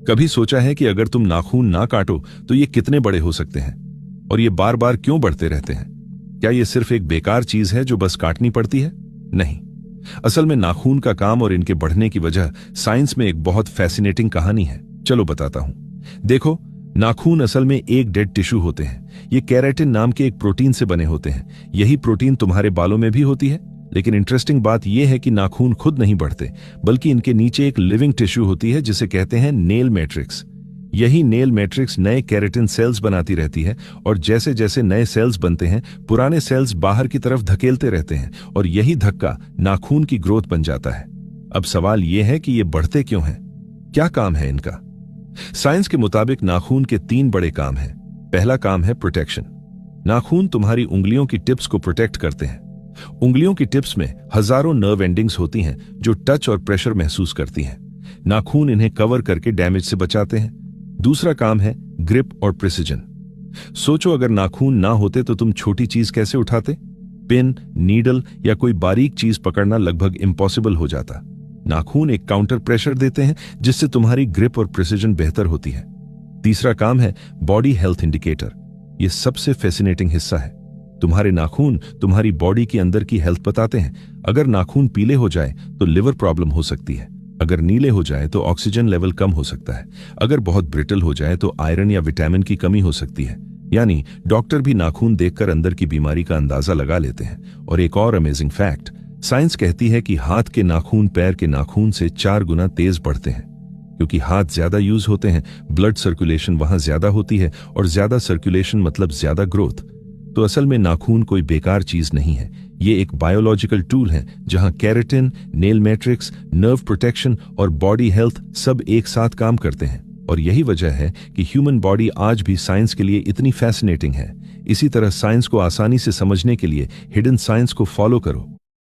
कभी सोचा है कि अगर तुम नाखून ना काटो तो ये कितने बड़े हो सकते हैं, और ये बार बार क्यों बढ़ते रहते हैं? क्या ये सिर्फ एक बेकार चीज है जो बस काटनी पड़ती है? नहीं, असल में नाखून का काम और इनके बढ़ने की वजह साइंस में एक बहुत फैसिनेटिंग कहानी है। चलो बताता हूं। देखो, नाखून असल में एक डेड टिश्यू होते हैं। ये केराटिन नाम के एक प्रोटीन से बने होते हैं। यही प्रोटीन तुम्हारे बालों में भी होती है। लेकिन इंटरेस्टिंग बात यह है कि नाखून खुद नहीं बढ़ते, बल्कि इनके नीचे एक लिविंग टिश्यू होती है जिसे कहते हैं नेल मैट्रिक्स। यही नेल मैट्रिक्स नए केराटिन सेल्स बनाती रहती है, और जैसे जैसे नए सेल्स बनते हैं पुराने सेल्स बाहर की तरफ धकेलते रहते हैं, और यही धक्का नाखून की ग्रोथ बन जाता है। अब सवाल यह है कि ये बढ़ते क्यों हैं? क्या काम है इनका? साइंस के मुताबिक नाखून के 3 बड़े काम हैं। पहला काम है प्रोटेक्शन। नाखून तुम्हारी उंगलियों की टिप्स को प्रोटेक्ट करते हैं। उंगलियों की टिप्स में हजारों नर्व एंडिंग्स होती हैं जो टच और प्रेशर महसूस करती हैं। नाखून इन्हें कवर करके डैमेज से बचाते हैं। दूसरा काम है ग्रिप और प्रिसिजन। सोचो, अगर नाखून ना होते तो तुम छोटी चीज कैसे उठाते? पिन, नीडल या कोई बारीक चीज पकड़ना लगभग इम्पॉसिबल हो जाता। नाखून एक काउंटर प्रेशर देते हैं जिससे तुम्हारी ग्रिप और प्रिसिजन बेहतर होती है। तीसरा काम है बॉडी हेल्थ इंडिकेटर। यह सबसे फैसिनेटिंग हिस्सा है। तुम्हारे नाखून तुम्हारी बॉडी के अंदर की हेल्थ बताते हैं। अगर नाखून पीले हो जाए तो लिवर प्रॉब्लम हो सकती है। अगर नीले हो जाए तो ऑक्सीजन लेवल कम हो सकता है। अगर बहुत ब्रिटल हो जाए तो आयरन या विटामिन की कमी हो सकती है। यानी डॉक्टर भी नाखून देखकर अंदर की बीमारी का अंदाजा लगा लेते हैं। और एक और अमेजिंग फैक्ट, साइंस कहती है कि हाथ के नाखून पैर के नाखून से 4 गुना तेज बढ़ते हैं। क्योंकि हाथ ज्यादा यूज होते हैं, ब्लड सर्कुलेशन वहां ज्यादा होती है, और ज्यादा सर्कुलेशन मतलब ज्यादा ग्रोथ। तो असल में नाखून कोई बेकार चीज नहीं है। ये एक बायोलॉजिकल टूल है जहां keratin, nail matrix, nerve protection और बॉडी हेल्थ सब एक साथ काम करते हैं। और यही वजह है कि ह्यूमन बॉडी आज भी साइंस के लिए इतनी फैसिनेटिंग है। इसी तरह साइंस को आसानी से समझने के लिए हिडन साइंस को फॉलो करो।